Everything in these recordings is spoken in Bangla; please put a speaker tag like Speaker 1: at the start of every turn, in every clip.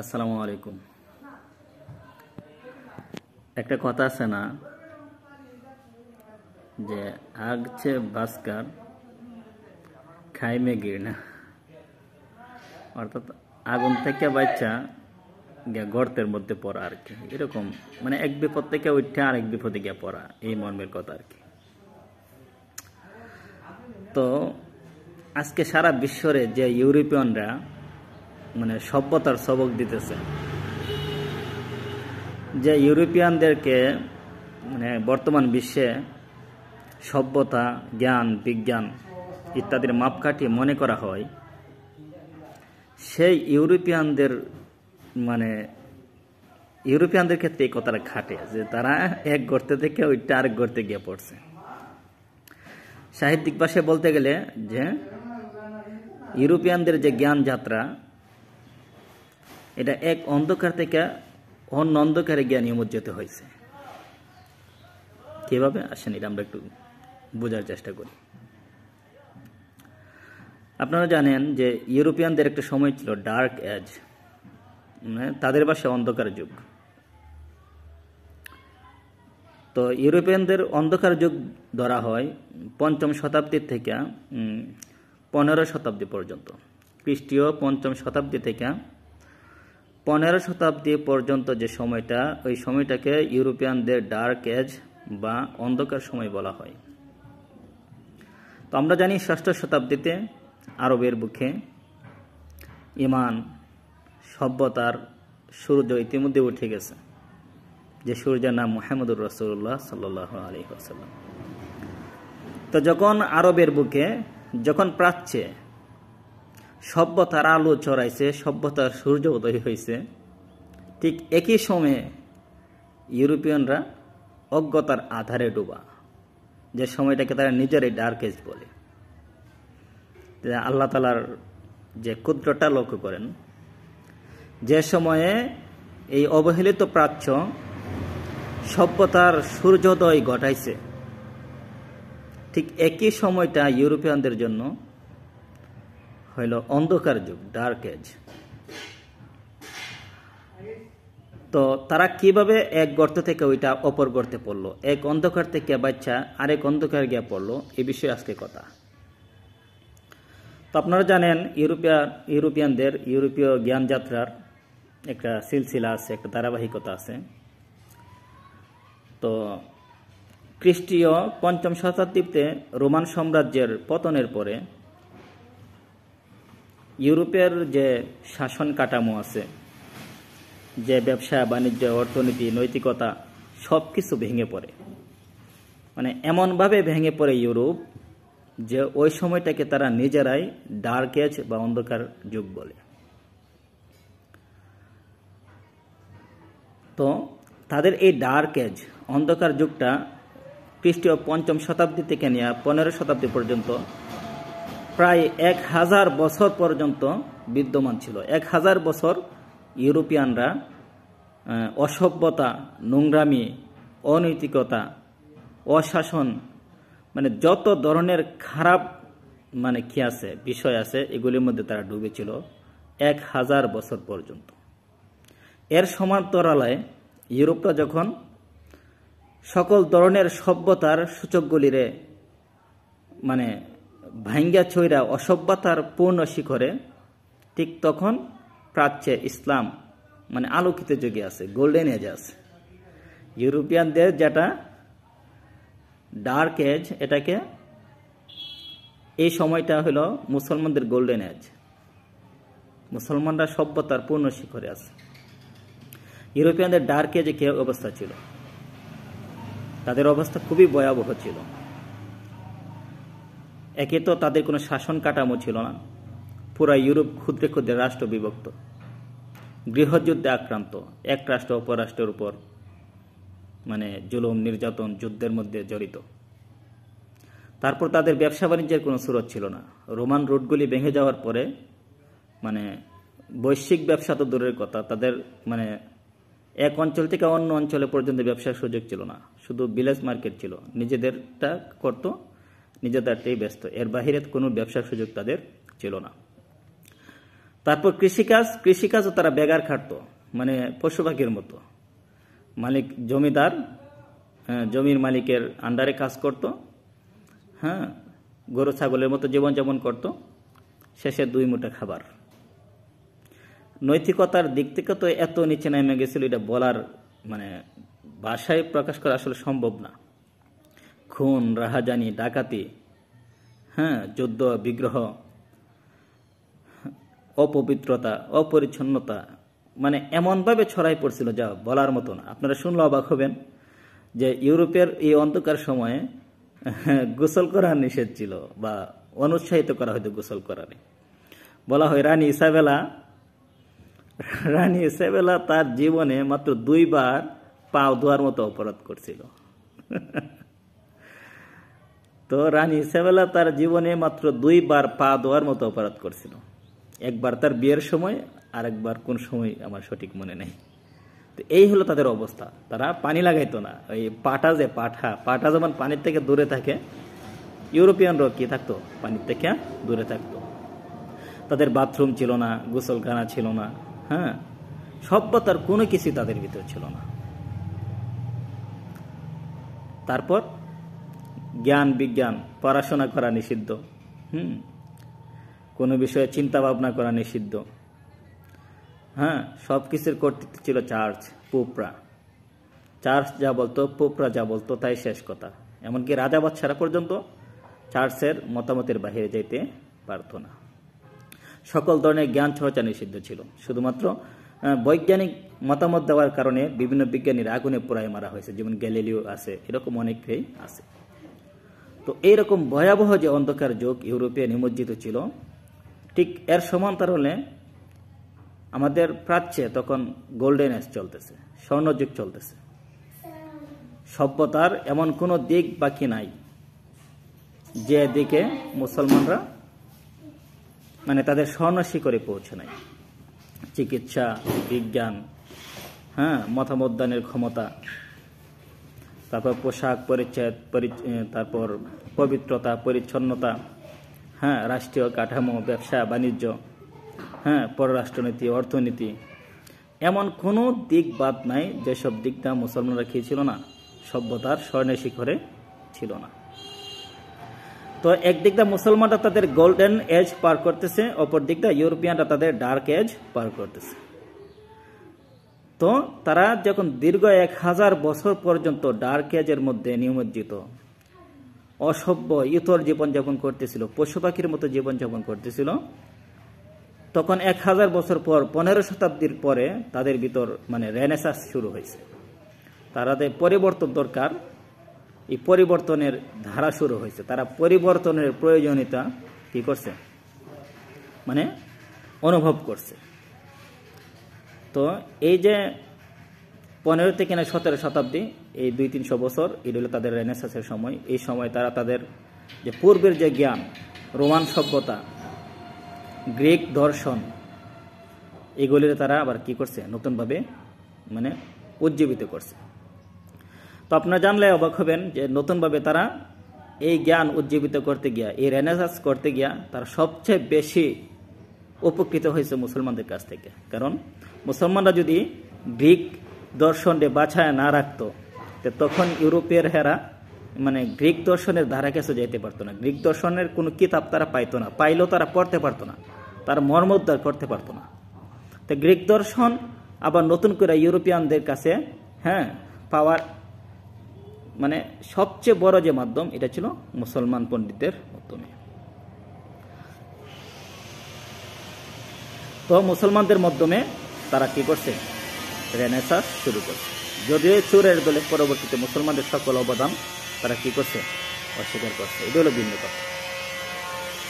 Speaker 1: আসসালামু আলাইকুম। একটা কথা আছে না যে আগছে ভাস্কর খাইমে গিরনা, অর্থাৎ আগুন থেকে বাচ্চা গর্তের মধ্যে পড়া আর কি, এরকম মানে এক বিপদ থেকে উঠে আরেক বিপদে গিয়ে পড়া, এই মর্মের কথা আর কি। তো আজকে সারা বিশ্বরে যে ইউরোপিয়ানরা মানে সভ্যতার সবক দিতেছে, যে ইউরোপিয়ানদেরকে মানে বর্তমান বিশ্বে সভ্যতা, জ্ঞান, বিজ্ঞান ইত্যাদির মাপকাঠি মনে করা হয়, সেই ইউরোপিয়ানদের ক্ষেত্রে এই কথাটা খাটে যে তারা এক গর্তে থেকে ওইটা আরেক গর্তে গিয়ে পড়ছে। সাহিত্যিক ভাষায় বলতে গেলে যে ইউরোপিয়ানদের যে জ্ঞান যাত্রা, এটা এক অন্ধকার থেকে অন্য অন্ধকারে জ্ঞান নিমজ্জিত হয়েছে। কিভাবে আসেন এটা আমরা একটু বোঝার চেষ্টা করি। আপনারা জানেন যে ইউরোপিয়ানদের একটা সময় ছিল ডার্ক এজ, মানে তাদের ভাষায় অন্ধকার যুগ। তো ইউরোপিয়ানদের অন্ধকার যুগ ধরা হয় ৫ম শতাব্দী থেকে ১৫ শতাব্দী পর্যন্ত। খ্রিস্টীয় ৫ম শতাব্দী থেকে ১৫ শতাব্দী পর্যন্ত যে সময়টা, ওই সময়টাকে ইউরোপিয়ানদের ডার্ক এজ বা অন্ধকার সময় বলা হয়। তো আমরা জানি ৬ষ্ঠ শতাব্দীতে আরবের বুকে ইমান, সভ্যতার সূর্য ইতিমধ্যে উঠে গেছে, যে সূর্যের নাম মুহাম্মদুর রাসূলুল্লাহ সাল্লাল্লাহু আলাইহি ওয়াসাল্লাম। তো যখন আরবের বুকে যখন প্রাচ্যে সভ্যতার আলো ছড়াইছে, সভ্যতার সূর্য উদয় হয়েছে, ঠিক একই সময়ে ইউরোপিয়ানরা অজ্ঞতার আধারে ডোবা, যে সময়টাকে তারা নিজেরাই ডার্ক এজ বলে। আল্লাহ তাআলার যে কুদরতটা লক্ষ্য করেন, যে সময়ে এই অবহেলিত প্রাচ্য সভ্যতার সূর্যোদয় ঘটাইছে, ঠিক একই সময়টা ইউরোপিয়ানদের জন্য হইল অন্ধকার যুগ, ডার্ক এজ। তো তারা কিভাবে এক গর্ত থেকে ওইটা অপর গর্তে পড়লো, এক অন্ধকার থেকে বাচ্চা আরেক অন্ধকার গিয়ে পড়লো, এই বিষয়ে আজকে কথা। তো আপনারা জানেন ইউরোপিয়ানদের ইউরোপীয় জ্ঞান যাত্রার একটা সিলসিলা আছে, একটা ধারাবাহিকতা আছে। তো খ্রিস্টীয় ৫ম শতাব্দীতে রোমান সাম্রাজ্যের পতনের পরে ইউরোপের যে শাসন কাঠামো আছে, যে ব্যবসা বাণিজ্য, অর্থনীতি, নৈতিকতা, সব কিছু ভেঙে পড়ে। মানে এমনভাবে ভেঙে পড়ে ইউরোপ, যে ওই সময়টাকে তারা নিজেরাই ডার্ক এজ বা অন্ধকার যুগ বলে। তো তাদের এই ডার্ক এজ, অন্ধকার যুগটা খ্রিস্টীয় ৫ম শতাব্দী থেকে নিয়ে ১৫ শতাব্দী পর্যন্ত প্রায় ১০০০ বছর পর্যন্ত বিদ্যমান ছিল। ১০০০ বছর ইউরোপিয়ানরা অসভ্যতা, নোংরামি, অনৈতিকতা, অশাসন, মানে যত ধরনের খারাপ মানে কি আছে, বিষয় আছে, এগুলির মধ্যে তারা ডুবেছিল ১০০০ বছর পর্যন্ত। এর সমান্তরালে ইউরোপটা যখন সকল ধরনের সভ্যতার সূচকগুলিরে মানে ভাঙ্গা ছইরা অসভ্যতার পূর্ণ শিখরে, ঠিক তখন প্রাচ্যে ইসলাম মানে আলোকিত যুগে আছে, গোল্ডেন এজ আছে। ইউরোপিয়ানদের যেটা ডার্ক এজ, এটাকে এই সময়টা হলো মুসলমানদের গোল্ডেন এজ। মুসলমানরা সভ্যতার পূর্ণ শিখরে আছে। ইউরোপিয়ানদের ডার্ক এজে কি অবস্থা ছিল? তাদের অবস্থা খুবই ভয়াবহ ছিল। একে তো তাদের কোনো শাসন কাঠামো ছিল না, পুরা ইউরোপ ক্ষুদ্রে ক্ষুদ্রে রাষ্ট্র বিভক্ত, গৃহযুদ্ধে আক্রান্ত, এক রাষ্ট্র অপর রাষ্ট্রের উপর মানে জুলুম, নির্যাতন, যুদ্ধের মধ্যে জড়িত। তারপর তাদের ব্যবসা বাণিজ্যের কোনো সুরত ছিল না। রোমান রুটগুলি ভেঙে যাওয়ার পরে মানে বৈশ্বিক ব্যবসা তো দূরের কথা, তাদের মানে এক অঞ্চল থেকে অন্য অঞ্চলে পর্যন্ত ব্যবসার সুযোগ ছিল না। শুধু ভিলেজ মার্কেট ছিল, নিজেদেরটা করত, নিজেদেরটাই ব্যস্ত, এর বাহিরে কোনো ব্যবসার সুযোগ তাদের ছিল না। তারপর কৃষিকাজও তারা বেগার খাটতো, মানে পশু পাখির মতো। মালিক জমিদার, জমির মালিকের আন্ডারে কাজ করত, হ্যাঁ, গরু ছাগলের মতো জীবনযাপন করত, শেষে 2 মুঠা খাবার। নৈতিকতার দিক থেকে তো এত নিচে নেমে গেছিল, এটা বলার মানে ভাষায় প্রকাশ করা আসলে সম্ভব না। খুন, রাহাজানি, ডাকাতি, হ্যাঁ, যুদ্ধ বিগ্রহ, অপবিত্রতা, অপরিচ্ছন্নতা, মানে এমনভাবে ছড়াই পড়ছিল যা বলার মতো না। আপনারা শুনলে অবাক হবেন যে ইউরোপের এই অন্ধকার সময়ে গোসল করা নিষেধ ছিল বা অনুৎসাহিত করা হয়তো গোসল করার। বলা হয় রানী ইসাবেলা তার জীবনে মাত্র 2 বার পা ধোয়ার মতো অপরাধ করছিল। তো রানী ইসাবেলা তার জীবনে মাত্র 2 বার পা ধোয়ার মতো অপরাধ করছিল। একবার তার বিয়ের সময়, আর একবার কোন সময় আমার সঠিক মনে নেই। তো এই হলো তাদের অবস্থা। তারা পানি লাগাইতো না। ওই পাটা যখন পানির থেকে দূরে থাকে, ইউরোপিয়ানরাও কি থাকতো, পানির থেকে দূরে থাকতো। তাদের বাথরুম ছিল না, গোসলখানা ছিল না, হ্যাঁ, সভ্যতার কোনো কিছু তাদের ভিতর ছিল না। তারপর জ্ঞান বিজ্ঞান, পড়াশোনা করা নিষিদ্ধ, কোনো বিষয়ে চিন্তা ভাবনা করা নিষিদ্ধ, হ্যাঁ, সবকিছুর কর্তৃত্ব ছিল পোপরা। চার্চ যা বলতো, পোপরা যা বলতো তাই শেষ কথা। এমনকি রাজা বাদশারা পর্যন্ত চার্চের মতামতের বাহিরে যেতে পারত না। সকল ধরনের জ্ঞান চর্চা নিষিদ্ধ ছিল। শুধুমাত্র বৈজ্ঞানিক মতামত দেওয়ার কারণে বিভিন্ন বিজ্ঞানীর আগুনে পোড়ায় মারা হয়েছে, যেমন গ্যালিলিও আছে, এরকম অনেকেই আছে। তো এইরকম ভয়াবহ যে অন্ধকার যুগ ইউরোপে নিমজ্জিত ছিল, ঠিক এর সমান্তরালে আমাদের প্রাচ্যে তখন গোল্ডেন এজ চলতেছে, স্বর্ণযুগ চলতেছে। সভ্যতার এমন কোনো দিক বাকি নাই যে দিকে মুসলমানরা মানে তাদের স্বর্ণ শিখরে পৌঁছে নাই। চিকিৎসা, বিজ্ঞান, হ্যাঁ, মতামত দানের ক্ষমতা, তারপর পোশাক পরিচ্ছদ, তারপর পবিত্রতা, পরিচ্ছন্নতা, হ্যাঁ, রাষ্ট্রীয় কাঠামো, ব্যবসা বাণিজ্য, হ্যাঁ, পররাষ্ট্রনীতি, অর্থনীতি, এমন কোনো দিক বাদ নাই যেসব দিকটা মুসলমানরা খেয়েছিল না, সভ্যতার স্বর্ণের শিখরে ছিল না। তো একদিকটা মুসলমানরা তাদের গোল্ডেন এজ পার করতেছে, অপর দিকটা ইউরোপিয়ানরা তাদের ডার্ক এজ পার করতেছে। তো তারা যখন দীর্ঘ 1000 বছর পর্যন্ত ডার্ক এজের মধ্যে নিমজ্জিত, অসভ্য ইতর জীবনযাপন করতেছিল, পশু পাখির মতো জীবনযাপন করতেছিল, তখন 1000 বছর পর 15 শতাব্দীর পরে তাদের ভিতর মানে রেনেসাঁস শুরু হয়েছে। তাদের পরিবর্তন দরকার, এই পরিবর্তনের ধারা শুরু হয়েছে। তারা পরিবর্তনের প্রয়োজনীয়তা কি করছে, মানে অনুভব করছে। তো এই যে 15 থেকে 17 শতাব্দী, এই 200-300 বছর, এটা হলো তাদের রেনেসাঁসের সময়। এই সময় তারা তাদের যে পূর্বের যে জ্ঞান, রোমান সভ্যতা, গ্রিক দর্শন, এগুলির তারা আবার কি করছে, নতুনভাবে মানে উজ্জীবিত করছে। তো আপনারা জানলে অবাক হবেন যে নতুনভাবে তারা এই জ্ঞান উজ্জীবিত করতে গিয়া, এই রেনেসাঁস করতে গিয়া তারা সবচেয়ে বেশি উপকৃত হয়েছে মুসলমানদের কাছ থেকে। কারণ মুসলমানরা যদি গ্রিক দর্শনকে বাছায় না রাখতো, তখন ইউরোপের হেরা মানে গ্রিক দর্শনের ধারা কাছে যেতে পারতো না। গ্রিক দর্শনের কোনো কিতাব তারা পাইতো না, পাইলেও তারা পড়তে পারতো না, তার মর্ম উদ্ধার করতে পারতো না। তো গ্রিক দর্শন আবার নতুন করে ইউরোপিয়ানদের কাছে, হ্যাঁ, পাওয়ার মানে সবচেয়ে বড় যে মাধ্যম, এটা ছিল মুসলমান পণ্ডিতদের মাধ্যমে। তো মুসলমানদের মাধ্যমে তারা কি করছে, রেনেসাঁস শুরু করছে। যদিও চোরের দলে পরবর্তীতে মুসলমানদের সকল অবদান তারা কি করছে, অস্বীকার করছে। এটা হলো ভিন্ন কথা।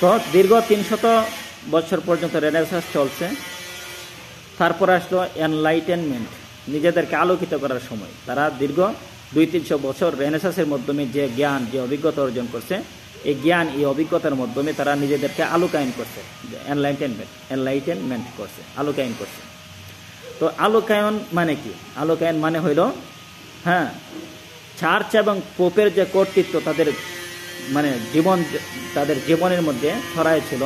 Speaker 1: তো দীর্ঘ 300 বছর পর্যন্ত রেনেসাঁস চলছে। তারপর আসলো এনলাইটেনমেন্ট, নিজেদেরকে আলোকিত করার সময়। তারা দীর্ঘ 200-300 বছর রেনেসাঁসের মাধ্যমে যে জ্ঞান, যে অভিজ্ঞতা অর্জন করছে, এই জ্ঞান, এই অভিজ্ঞতার মাধ্যমে তারা নিজেদেরকে আলোকায়ন করছে, এনলাইটেনমেন্ট করছে, আলোকায়ন করছে। তো আলোকায়ন মানে কি? আলোকায়ন মানে হইল, হ্যাঁ, চার্চ এবং পোপের যে কর্তৃত্ব তাদের মানে তাদের জীবনের মধ্যে ছড়ায় ছিল,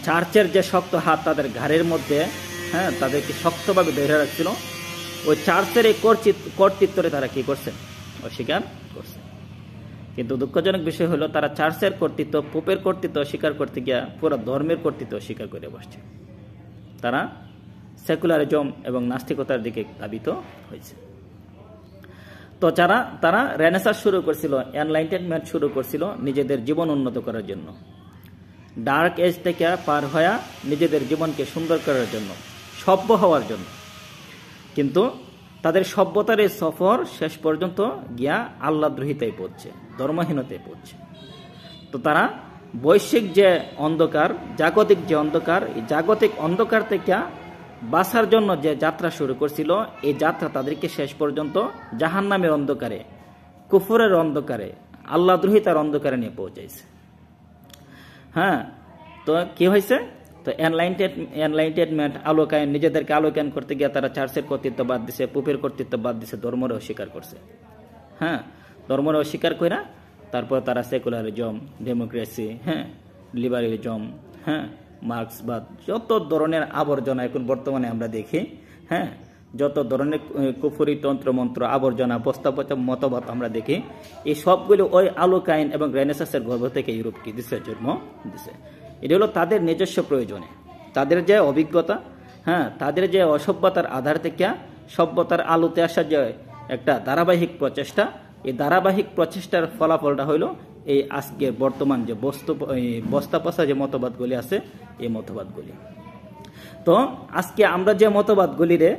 Speaker 1: চার্চের যে শক্ত হাত তাদের ঘাড়ের মধ্যে, তাদেরকে শক্তভাবে ধরে রাখছিল, ওই চার্চের এই কর্তৃত্বরে তারা কি করছে? অস্বীকার করছে। কিন্তু দুঃখজনক বিষয় হলো তারা চার্চের কর্তৃত্ব, পোপের কর্তৃত্ব অস্বীকার করতে গিয়া পুরো ধর্মের কর্তৃত্ব অস্বীকার করে বসছে। তারা সেকুলারিজম এবং নাস্তিকতার দিকে ধাবিত হয়েছে। তো তারা রেনেসাঁস শুরু করছিল, এনলাইটেনমেন্ট শুরু করছিল নিজেদের জীবন উন্নত করার জন্য, ডার্ক এজ থেকে পার হয়ে নিজেদের জীবনকে সুন্দর করার জন্য, সভ্য হওয়ার জন্য। কিন্তু তাদের সভ্যতার এই সফর শেষ পর্যন্ত গিয়া আল্লাহদ্রোহিতায় পড়ছে, ধর্মহীনতায় পড়ছে। তো তারা বৈশ্বিক যে অন্ধকার, জাগতিক যে অন্ধকার, এই জাগতিক অন্ধকার থেকে বাঁচার জন্য যে যাত্রা শুরু করছিল, এই যাত্রা তাদেরকে শেষ পর্যন্ত জাহান্নামের অন্ধকারে, কুফরের অন্ধকারে, আল্লাহদ্রোহিতার অন্ধকারে নিয়ে পৌঁছাইছে। তো কি হয়েছে? তো এনলাইটেনমেন্ট, আলোকায়ন, নিজেদেরকে আলোকায়ন করতে গিয়ে তারা চার্চের কর্তৃত্ব বাদ দিছে, পোপের কর্তৃত্ব বাদ দিছে, ধর্মরে অস্বীকার করছে। ধর্মরে অস্বীকার কইরা তারপর তারা সেকুলারিজম, ডেমোক্রেসি, লিবারেলিজম, মার্ক্সবাদ, যত ধরনের আবর্জনা এখন বর্তমানে আমরা দেখি, যত ধরনের কুফরি তন্ত্র মন্ত্র আবর্জনা, বস্তাপচা মতবাদ আমরা দেখি, এই সবগুলো ওই আলোকায়ন এবং রেনেসাঁসের গর্ভ থেকে ইউরোপ কি দিছে? জন্ম দিছে। এটা হলো তাদের নিজস্ব প্রয়োজনে, তাদের যে অভিজ্ঞতা, তাদের যে অসভ্যতার আধার থেকে সভ্যতার আলোতে আসা যে একটা ধারাবাহিক প্রচেষ্টা, এই ধারাবাহিক প্রচেষ্টার ফলাফলটা হইল এই আজকে বর্তমান যে বস্তাপচা যে মতবাদগুলি আছে, এই মতবাদগুলি। তো আজকে আমরা যে মতবাদগুলিরে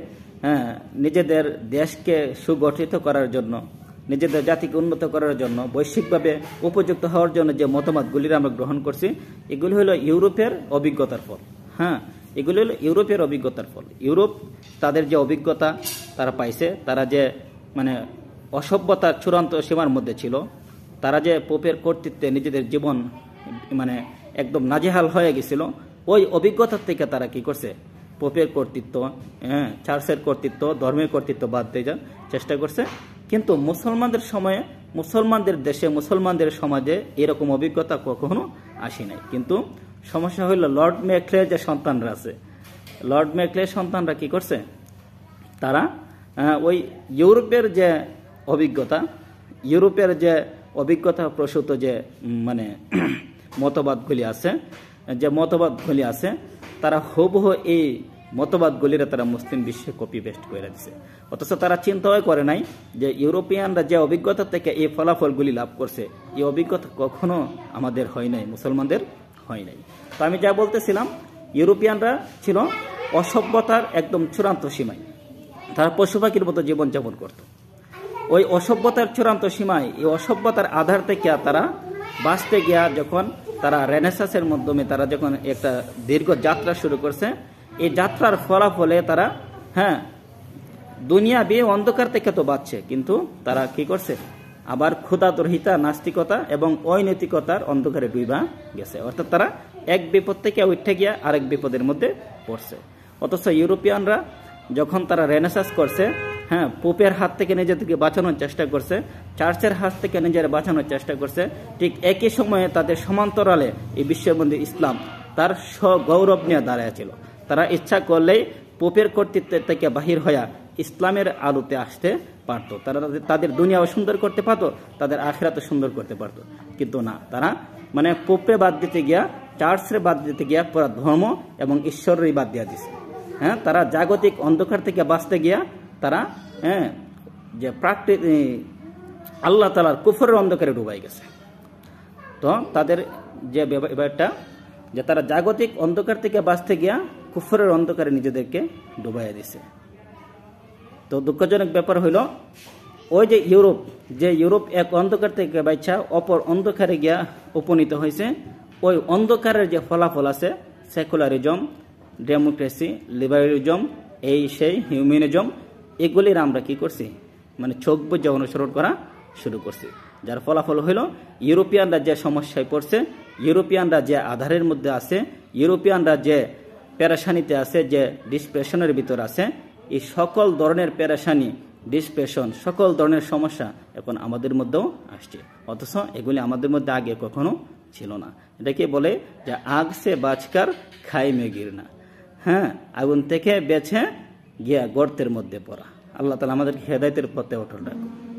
Speaker 1: নিজেদের দেশকে সুগঠিত করার জন্য, নিজেদের জাতিকে উন্নত করার জন্য, বৈশ্বিকভাবে উপযুক্ত হওয়ার জন্য যে মতবাদগুলির আমরা গ্রহণ করছি, এগুলি হলো ইউরোপের অভিজ্ঞতার ফল। এগুলি হলো ইউরোপের অভিজ্ঞতার ফল। ইউরোপ তাদের যে অভিজ্ঞতা তারা পাইছে, তারা যে অসভ্যতার চূড়ান্ত সীমার মধ্যে ছিল, তারা যে পোপের কর্তৃত্বে নিজেদের জীবন একদম নাজেহাল হয়ে গেছিল, ওই অভিজ্ঞতার থেকে তারা কি করছে? পোপের কর্তৃত্ব, চার্চের কর্তৃত্ব, ধর্মের কর্তৃত্ব বাদ দিয়ে চেষ্টা করছে। কিন্তু মুসলমানদের সময়ে, মুসলমানদের দেশে, মুসলমানদের সমাজে এরকম অভিজ্ঞতা কখনো আসে নাই। কিন্তু সমস্যা হইল লর্ড মেক্লের যে সন্তানরা আছে, লর্ড মেক্লের সন্তানরা কি করছে? তারা ওই ইউরোপের যে অভিজ্ঞতা, ইউরোপের যে অভিজ্ঞতা প্রসূত যে মতবাদগুলি আছে, তারা হুবহু এই মতবাদগুলিরা তারা মুসলিম বিশ্বে কপি পেস্ট করে দিচ্ছে। অথচ তারা চিন্তাও করে নাই যে ইউরোপিয়ানরা যে অভিজ্ঞতা থেকে এই ফলাফলগুলি লাভ করছে, এই অভিজ্ঞতা কখনো আমাদের হয় নাই, মুসলমানদের হয় নাই। তো আমি যা বলতেছিলাম, ইউরোপিয়ানরা ছিল অসভ্যতার একদম চূড়ান্ত সীমায়, তারা পশু পাখির মতো জীবনযাপন করত। ওই অসভ্যতার চূড়ান্ত সীমায়, এই অসভ্যতার আধার থেকে তারা বাঁচতে গিয়া যখন তারা রেনেসাঁসের মাধ্যমে তারা যখন একটা দীর্ঘ যাত্রা শুরু করছে, এই যাত্রার ফলাফলে তারা দুনিয়াবি অন্ধকার থেকে তো বাঁচছে, কিন্তু তারা কি করছে? আবার ক্ষুধাদ্রোহিতা, নাস্তিকতা এবং অনৈতিকতার অন্ধকারে ডুইবা গেছে। অর্থাৎ তারা এক বিপদ থেকে উঠে গিয়া আরেক বিপদের মধ্যে পড়ছে। অথচ ইউরোপিয়ানরা যখন তারা রেনেসাঁস করছে, পোপের হাত থেকে নিজেদেরকে বাঁচানোর চেষ্টা করছে, চার্চের হাত থেকে নিজেরা বাঁচানোর চেষ্টা করছে, ঠিক একই সময়ে তাদের সমান্তরালে এই বিশ্ববন্ধু ইসলাম তার গৌরব নিয়ে দাঁড়াইছিল। তারা ইচ্ছা করলেই পোপের কর্তৃত্ব থেকে বাহির হইয়া ইসলামের আলোতে আসতে পারত, তারা তাদের দুনিয়াও সুন্দর করতে পারত, তাদের আখিরাতও সুন্দর করতে পারত। কিন্তু না, তারা পোপে বাদ দিতে গিয়া, চার্চের বাদ দিতে গিয়া পুরা ধর্ম এবং ঈশ্বরেরই বাদ দিয়া দিছে। তারা জাগতিক অন্ধকার থেকে বাঁচতে গিয়া তারা যে আল্লাহ তাআলার কুফরের অন্ধকারে ডুবাই গেছে। তো তাদের যে ব্যাপারটা, যে তারা জাগতিক অন্ধকার থেকে বাঁচতে গিয়া কুফরের অন্ধকারে নিজেদেরকে ডুবাইয়া দিছে। তো দুঃখজনক ব্যাপার হইল, ওই যে ইউরোপ এক অন্ধকার থেকে বাঁচা অপর অন্ধকারে গিয়া উপনীত হয়েছে, ওই অন্ধকারের যে ফলাফল আছে, সেকুলারিজম, ডেমোক্রেসি, লিবারেলিজম, এই সেই হিউম্যানিজম, এগুলির আমরা কি করছি? চোখ বুজে অনুসরণ করা শুরু করছি। যার ফলাফল হইল ইউরোপিয়ানরা যে সমস্যায় পড়ছে, ইউরোপিয়ানরা যে আধারের মধ্যে আছে, ইউরোপিয়ানরা যে পেরেশানিতে আছে, যে ডিসপ্রেশনের ভিতর আছে, এই সকল ধরনের পেরেশানি, ডিসপ্রেশন, সকল ধরনের সমস্যা এখন আমাদের মধ্যেও আসছে। অথচ এগুলি আমাদের মধ্যে আগে কখনো ছিল না। এটাকে বলে যে আগ সে বাঁচকার খাই মে গিরনা, হ্যাঁ, আগুন থেকে বেছে গিয়া গর্তের মধ্যে পড়া। আল্লাহ তাআলা আমাদেরকে হেদায়েতের পথে অটল রাখুন।